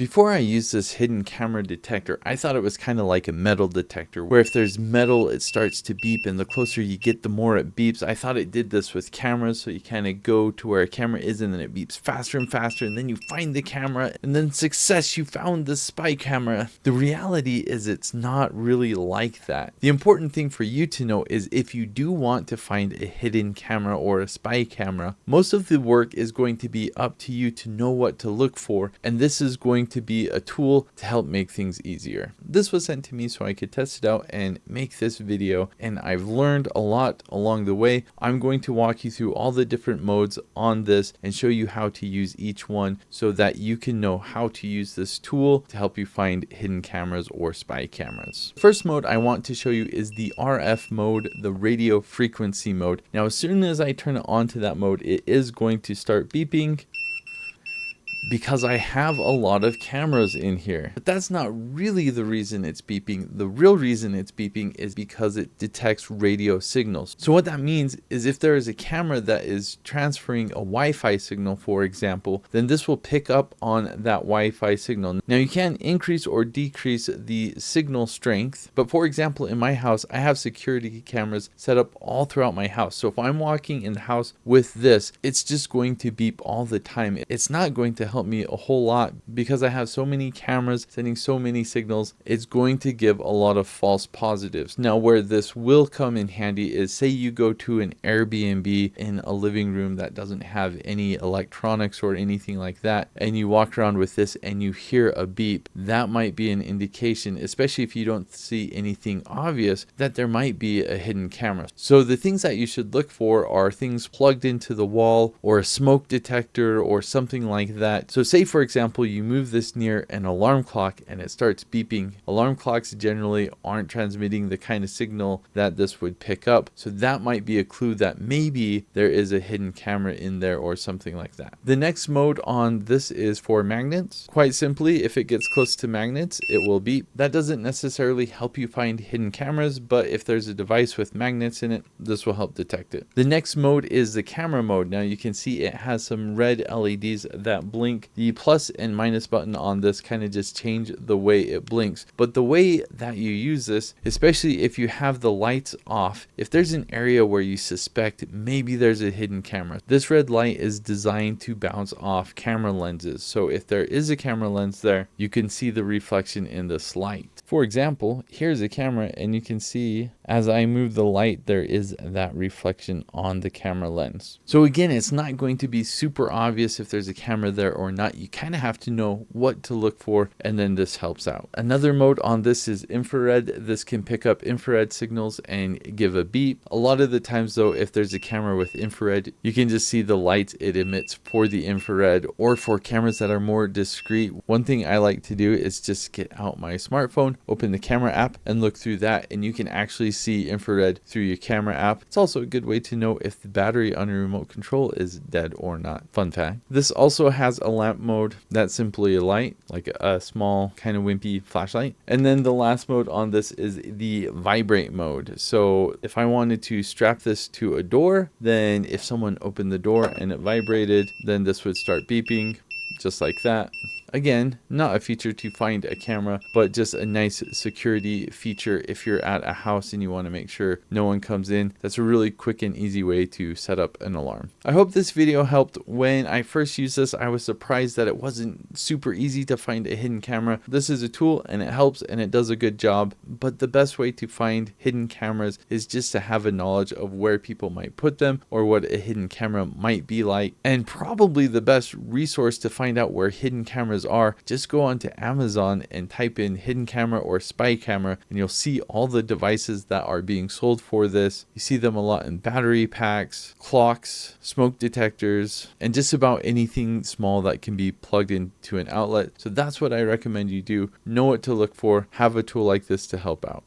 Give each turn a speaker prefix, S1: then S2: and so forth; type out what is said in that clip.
S1: Before I used this hidden camera detector, I thought it was kind of like a metal detector, where if there's metal, it starts to beep, and the closer you get, the more it beeps. I thought it did this with cameras, so you kind of go to where a camera is, and then it beeps faster and faster, and then you find the camera, and then success, you found the spy camera. The reality is it's not really like that. The important thing for you to know is if you do want to find a hidden camera or a spy camera, most of the work is going to be up to you to know what to look for, and this is going to be a tool to help make things easier. This was sent to me so I could test it out and make this video, and I've learned a lot along the way. I'm going to walk you through all the different modes on this and show you how to use each one so that you can know how to use this tool to help you find hidden cameras or spy cameras. First mode I want to show you is the RF mode, the radio frequency mode. Now as soon as I turn it on to that mode, it is going to start beeping because I have a lot of cameras in here. But that's not really the reason it's beeping. The real reason it's beeping is because it detects radio signals. So what that means is if there is a camera that is transferring a Wi-Fi signal, for example, then this will pick up on that Wi-Fi signal. Now you can increase or decrease the signal strength, but for example, in my house, I have security cameras set up all throughout my house. So if I'm walking in the house with this, it's just going to beep all the time. It's not going to help me a whole lot because I have so many cameras sending so many signals. It's going to give a lot of false positives. Now where this will come in handy is, say you go to an Airbnb in a living room that doesn't have any electronics or anything like that, and you walk around with this and you hear a beep. That might be an indication, especially if you don't see anything obvious, that there might be a hidden camera. So the things that you should look for are things plugged into the wall or a smoke detector or something like that. So say for example you move this near an alarm clock and it starts beeping. Alarm clocks generally aren't transmitting the kind of signal that this would pick up, so that might be a clue that maybe there is a hidden camera in there or something like that. The next mode on this is for magnets. Quite simply, if it gets close to magnets, it will beep. That doesn't necessarily help you find hidden cameras, but if there's a device with magnets in it, this will help detect it. The next mode is the camera mode. Now you can see it has some red LEDs that blink. The plus and minus button on this kind of just change the way it blinks. But the way that you use this, especially if you have the lights off, if there's an area where you suspect maybe there's a hidden camera, this red light is designed to bounce off camera lenses. So if there is a camera lens there, you can see the reflection in this light. For example, here's a camera and you can see as I move the light, there is that reflection on the camera lens. So again, it's not going to be super obvious if there's a camera there or not. You kind of have to know what to look for, and then this helps out. Another mode on this is infrared. This can pick up infrared signals and give a beep. A lot of the times though, if there's a camera with infrared, you can just see the lights it emits for the infrared. Or for cameras that are more discreet, one thing I like to do is just get out my smartphone, open the camera app and look through that, and you can actually see infrared through your camera app. It's also a good way to know if the battery on your remote control is dead or not. Fun fact. This also has a lamp mode. That's simply a light, like a small kind of wimpy flashlight. And then the last mode on this is the vibrate mode. So if I wanted to strap this to a door, then if someone opened the door and it vibrated, then this would start beeping just like that. Again, not a feature to find a camera, but just a nice security feature if you're at a house and you want to make sure no one comes in. That's a really quick and easy way to set up an alarm. I hope this video helped. When I first used this, I was surprised that it wasn't super easy to find a hidden camera. This is a tool and it helps and it does a good job, but the best way to find hidden cameras is just to have a knowledge of where people might put them or what a hidden camera might be like. And probably the best resource to find out where hidden cameras are, just go onto Amazon and type in hidden camera or spy camera and you'll see all the devices that are being sold for this. You see them a lot in battery packs, clocks, smoke detectors, and just about anything small that can be plugged into an outlet. So that's what I recommend you do. Know what to look for, have a tool like this to help out.